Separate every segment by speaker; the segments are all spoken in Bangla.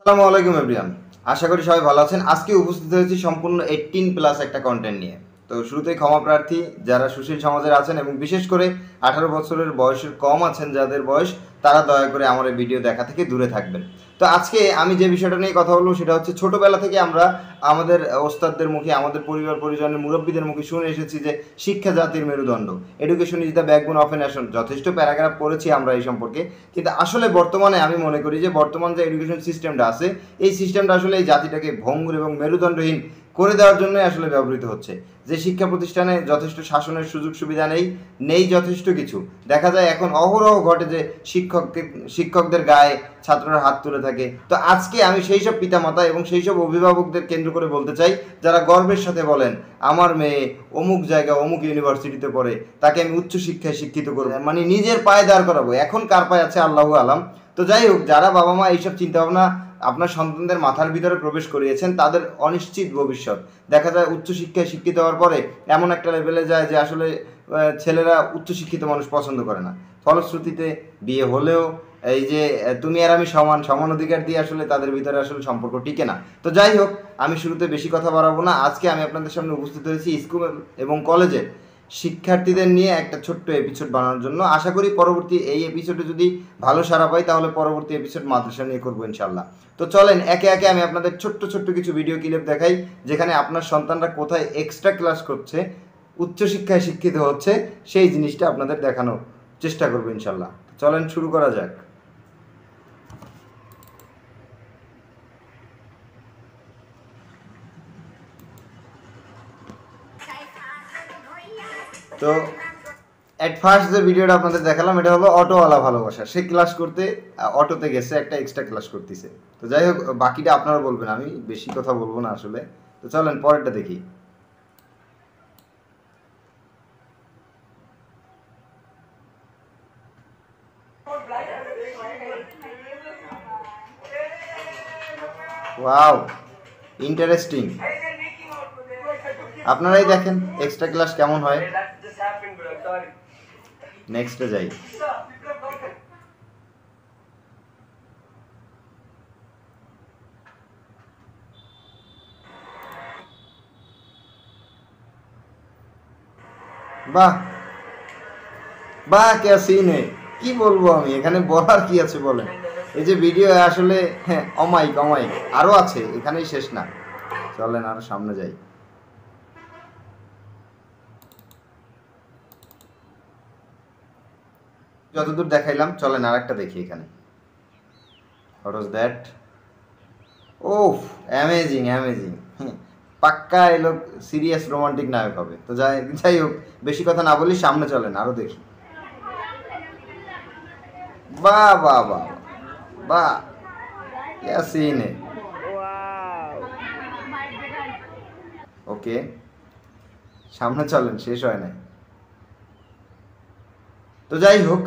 Speaker 1: আসসালামু আলাইকুম এভরিওয়ান, আশা করি সবাই ভালো আছেন। আজকে উপস্থিত হয়েছি সম্পূর্ণ 18+ একটা কন্টেন্ট নিয়ে। তো শুরুতেই ক্ষমা প্রার্থী যারা সুশীল সমাজের আছেন এবং বিশেষ করে 18 বছরের বয়সের কম আছেন যাদের বয়স, তারা দয়া করে আমার এই ভিডিও দেখা থেকে দূরে থাকবেন। তো আজকে আমি যে বিষয়টা নিয়ে কথা বলবো সেটা হচ্ছে, ছোটোবেলা থেকে আমরা আমাদের ওস্তাদদের মুখে, আমাদের পরিবার পরিজনের মুরব্বীদের মুখে শুনে এসেছি যে শিক্ষা জাতির মেরুদণ্ড, education is the backbone of a nation. যথেষ্ট প্যারাগ্রাফ পড়েছি আমরা এই সম্পর্কে, কিন্তু আসলে বর্তমানে আমি মনে করি যে বর্তমান যে এডুকেশন সিস্টেমটা আছে, এই সিস্টেমটা আসলে এই জাতিটাকে ভঙ্গুর এবং মেরুদণ্ডহীন করে দেওয়ার জন্যই আসলে ব্যবহৃত হচ্ছে। যে শিক্ষা প্রতিষ্ঠানে যথেষ্ট শাসনের সুযোগ সুবিধা নেই যথেষ্ট কিছু। দেখা যায় এখন অহরহ ঘটে যে শিক্ষকদের গায়ে ছাত্ররা হাত তুলে থাকে। তো আজকে আমি সেই সব পিতামাতা এবং সেই সব অভিভাবকদের কেন্দ্র করে বলতে চাই, যারা গর্বের সাথে বলেন আমার মেয়ে অমুক জায়গায় অমুক ইউনিভার্সিটিতে পড়ে, তাকে আমি উচ্চশিক্ষায় শিক্ষিত করবো, মানে নিজের পায়ে দাঁড় করাবো। এখন কার পায়ে আছে আল্লাহু আলাম। তো যাই হোক, যারা বাবা মা এইসব চিন্তাভাবনা আপনার সন্তানদের মাথার ভিতরে প্রবেশ করিয়েছেন, তাদের অনিশ্চিত ভবিষ্যৎ। দেখা যায় উচ্চশিক্ষায় শিক্ষিত হওয়ার পরে এমন একটা লেভেলে যায় যে আসলে ছেলেরা উচ্চশিক্ষিত মানুষ পছন্দ করে না। ফলশ্রুতিতে বিয়ে হলেও এই যে তুমি আর আমি সমান অধিকার দিয়ে আসলে তাদের ভিতরে আসলে সম্পর্ক টিকে না। তো যাই হোক, আমি শুরুতে বেশি কথা বাড়াবো না। আজকে আমি আপনাদের সামনে উপস্থিত হয়েছি স্কুল এবং কলেজে শিক্ষার্থীদের নিয়ে একটা ছোট্ট এপিসোড বানানোর জন্য। আশা করি পরবর্তী এই এপিসোডে যদি ভালো সাড়া পাই, তাহলে পরবর্তী এপিসোড মাদ্রাসা নিয়ে করবো ইনশাল্লাহ। তো চলেন একে একে আমি আপনাদের ছোট্ট কিছু ভিডিও ক্লিপ দেখাই, যেখানে আপনার সন্তানরা কোথায় এক্সট্রা ক্লাস করছে, উচ্চশিক্ষায় শিক্ষিত হচ্ছে, সেই জিনিসটা আপনাদের দেখানোর চেষ্টা করবো ইনশাল্লাহ। চলেন শুরু করা যাক। তো অ্যাট ফার্স্ট যে ভিডিওটা আপনাদের দেখালাম, এটা হলো অটোওয়ালা ভালোবাসা। সে ক্লাস করতে অটোতে গেছে, একটা এক্সট্রা ক্লাস করতেছে। তো যাই হোক, বাকিটা আপনারা বলবেন, আমি বেশি কথা বলবো না আসলে। তো চলেন পরেরটা দেখি। Wow, interesting. আপনারাই দেখেন এক্সট্রা ক্লাস কেমন হয়। নেক্সটে যাই। বাহ বাহ, কে সিন হে, কি বলবো আমি, এখানে বলার কি আছে বলেন। এই যে ভিডিও আসলে, হ্যাঁ, অমাইক আরো আছে, এখানেই শেষ না। চলেন আরো সামনে যাই। যতদূর দেখাইলাম, চলেন আর একটা দেখি এখানে। What was that? Of, amazing. পাক্কা এলো সিরিয়াস রোমান্টিক নায়ক হবে। তো যাই হোক, বেশি কথা না বলি, সামনে চলেন আরো দেখি। বাহ বাহ বাহ বাহ, क्या सीन है। ওকে, সামনে চলেন, শেষ হয় না। তো যাই হোক,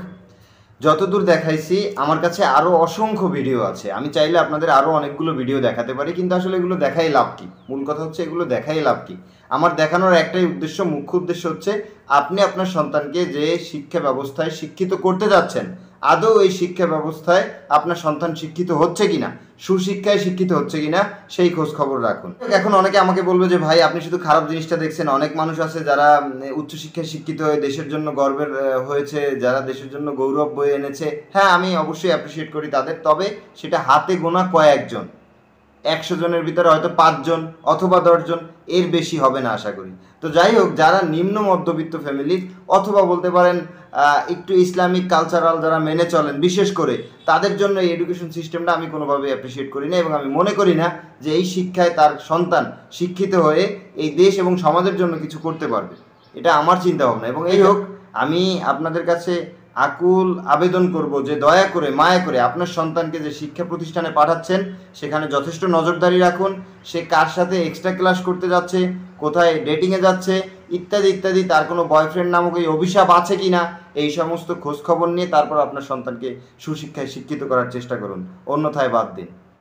Speaker 1: যতদূর দেখাইছি, আমার কাছে আরও অসংখ্য ভিডিও আছে। আমি চাইলে আপনাদের আরও অনেকগুলো ভিডিও দেখাতে পারি, কিন্তু আসলে এগুলো দেখাই লাভ কি? মূল কথা হচ্ছে এগুলো দেখাই লাভ কি? আমার দেখানোর একটাই উদ্দেশ্য, মুখ্য উদ্দেশ্য হচ্ছে আপনি আপনার সন্তানকে যে শিক্ষা ব্যবস্থায় শিক্ষিত করতে যাচ্ছেন, আদৌ এই শিক্ষা ব্যবস্থায় আপনার সন্তান শিক্ষিত হচ্ছে কিনা, সুশিক্ষায় শিক্ষিত হচ্ছে কিনা, সেই খোঁজ খবর রাখুন। এখন অনেকে আমাকে বলবে যে ভাই, আপনি শুধু খারাপ জিনিসটা দেখছেন। অনেক মানুষ আছে যারা উচ্চশিক্ষায় শিক্ষিত হয়ে দেশের জন্য গর্বের হয়েছে, যারা দেশের জন্য গৌরব বয়ে এনেছে। হ্যাঁ, আমি অবশ্যই অ্যাপ্রিসিয়েট করি তাদের, তবে সেটা হাতে গোনা কয়েকজন। 100 জনের ভিতরে হয়তো 5 জন অথবা 10 জন, এর বেশি হবে না আশা করি। তো যাই হোক, যারা নিম্ন মধ্যবিত্ত ফ্যামিলির, অথবা বলতে পারেন একটু ইসলামিক কালচারাল যারা মেনে চলেন, বিশেষ করে তাদের জন্য এই এডুকেশন সিস্টেমটা আমি কোনোভাবে অ্যাপ্রিসিয়েট করি না, এবং আমি মনে করি না যে এই শিক্ষায় তার সন্তান শিক্ষিত হয়ে এই দেশ এবং সমাজের জন্য কিছু করতে পারবে। এটা আমার চিন্তা ভাবনা। এবং এই হোক, আমি আপনাদের কাছে আকুল আবেদন করব যে দয়া করে, মায়া করে আপনার সন্তানকে যে শিক্ষা প্রতিষ্ঠানে পাঠাচ্ছেন, সেখানে যথেষ্ট নজরদারি রাখুন। সে কার সাথে এক্সট্রা ক্লাস করতে যাচ্ছে, কোথায় ডেটিংয়ে যাচ্ছে, ইত্যাদি, তার কোনো বয়ফ্রেন্ড নামক এই অভিশাপ আছে কি না, এই সমস্ত খোঁজখবর নিয়ে তারপর আপনার সন্তানকে সুশিক্ষায় শিক্ষিত করার চেষ্টা করুন, অন্যথায় বাদ দিন।